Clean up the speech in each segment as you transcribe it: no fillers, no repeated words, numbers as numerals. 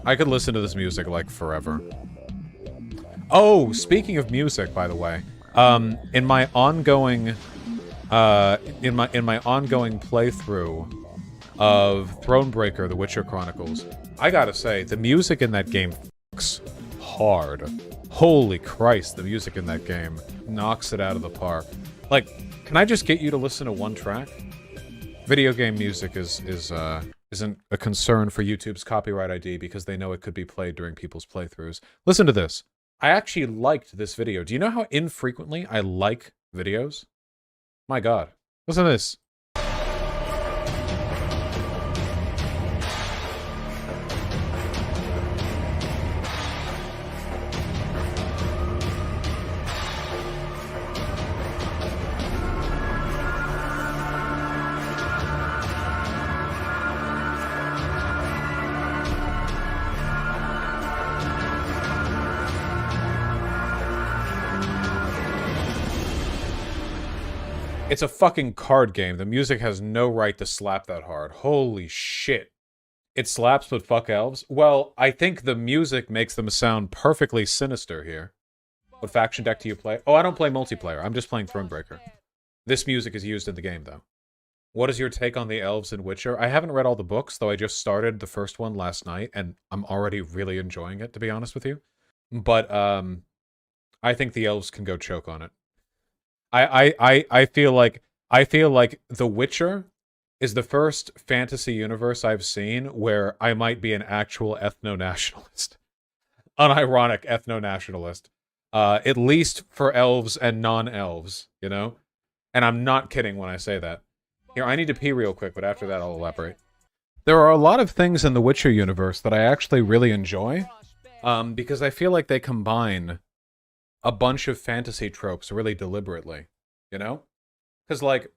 I could listen to this music like forever. Oh, speaking of music, by the way, in my ongoing playthrough of Thronebreaker: The Witcher Chronicles, I gotta say, the music in that game fucks hard. Holy Christ, the music in that game knocks it out of the park. Like, can I just get you to listen to one track? Video game music isn't a concern for YouTube's copyright ID because they know it could be played during people's playthroughs. Listen to this. I actually liked this video. Do you know how infrequently I like videos? My God. Listen to this. It's a fucking card game. The music has no right to slap that hard. Holy shit. It slaps, but fuck elves? Well, I think the music makes them sound perfectly sinister here. What faction deck do you play? Oh, I don't play multiplayer. I'm just playing Thronebreaker. This music is used in the game, though. What is your take on the elves in Witcher? I haven't read all the books, though I just started the first one last night, and I'm already really enjoying it, to be honest with you. But, I think the elves can go choke on it. I feel like The Witcher is the first fantasy universe I've seen where I might be an actual ethno-nationalist. Unironic ethno-nationalist. At least for elves and non-elves, you know? And I'm not kidding when I say that. Here, I need to pee real quick, but after that I'll elaborate. There are a lot of things in the Witcher universe that I actually really enjoy, because I feel like they combine a bunch of fantasy tropes really deliberately, you know? Because, like,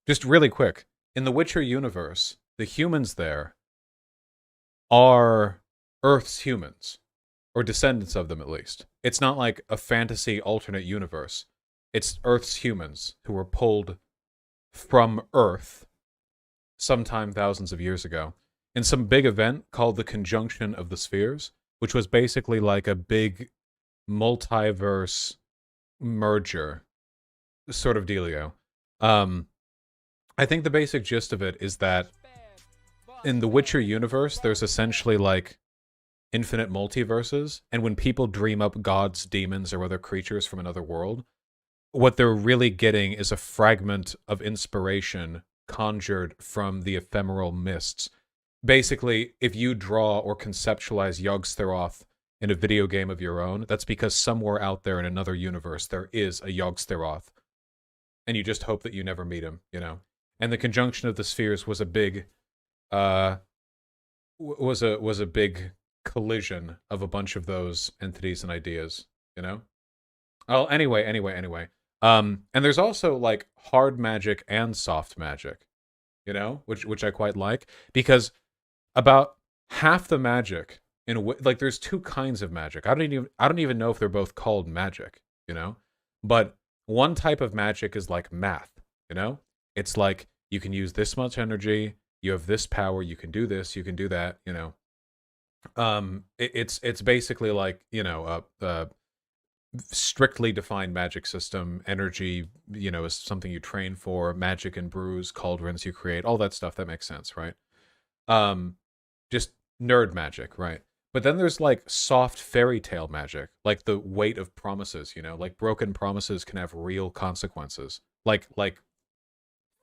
just really quick, in the Witcher universe, the humans there are Earth's humans, or descendants of them at least. It's not like a fantasy alternate universe. It's Earth's humans who were pulled from Earth sometime thousands of years ago in some big event called the Conjunction of the Spheres, which was basically like a big multiverse merger sort of dealio. I think the basic gist of it is that in the Witcher universe, there's essentially like infinite multiverses, and when people dream up gods, demons, or other creatures from another world, what they're really getting is a fragment of inspiration conjured from the ephemeral mists. Basically, if you draw or conceptualize Yogg-Saroth in a video game of your own, that's because somewhere out there in another universe there is a Yogg-Saroth, and you just hope that you never meet him, you know. And the Conjunction of the Spheres was a big, was a big collision of a bunch of those entities and ideas, you know. Oh, anyway. And there's also like hard magic and soft magic, you know, which I quite like, because about half the magic in a way, like there's two kinds of magic. I don't even know if they're both called magic, you know? But one type of magic is like math, you know? It's like you can use this much energy, you have this power, you can do this, you can do that, you know. It's basically like, you know, a strictly defined magic system. Energy, you know, is something you train for. Magic and brews, cauldrons you create, all that stuff. That makes sense, right? Just nerd magic, right? But then there's like soft fairy tale magic, like the weight of promises, you know, like broken promises can have real consequences, like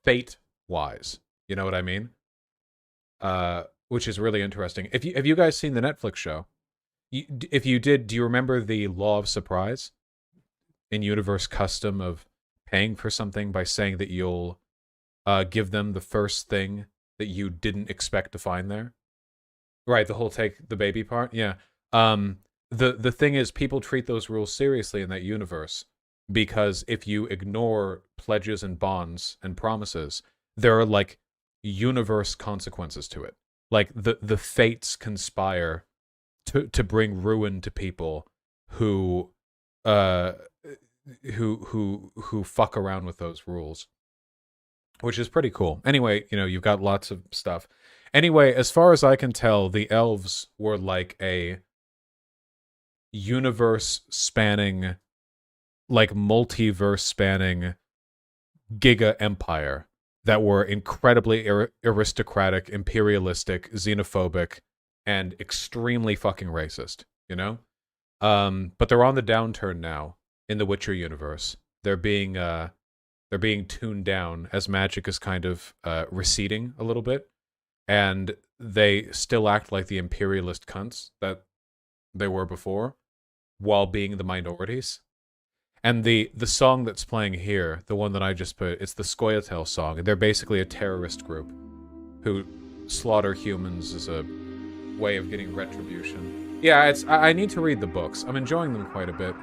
fate wise, you know what I mean? Which is really interesting. Have you guys seen the Netflix show? If you did, do you remember the law of surprise in universe custom of paying for something by saying that you'll give them the first thing that you didn't expect to find there? Right, the whole take the baby part. Yeah. The thing is, people treat those rules seriously in that universe because if you ignore pledges and bonds and promises, there are like universe consequences to it. Like the fates conspire to bring ruin to people who fuck around with those rules, which is pretty cool. Anyway, you know, you've got lots of stuff. Anyway, as far as I can tell, the elves were like a universe spanning, like multiverse spanning giga empire that were incredibly aristocratic, imperialistic, xenophobic, and extremely fucking racist, you know? But they're on the downturn now in the Witcher universe. They're being tuned down as magic is kind of receding a little bit, and they still act like the imperialist cunts that they were before, while being the minorities. And the song that's playing here, the one that I just put, it's the Scoia'tael song. They're basically a terrorist group who slaughter humans as a way of getting retribution. Yeah, I need to read the books. I'm enjoying them quite a bit.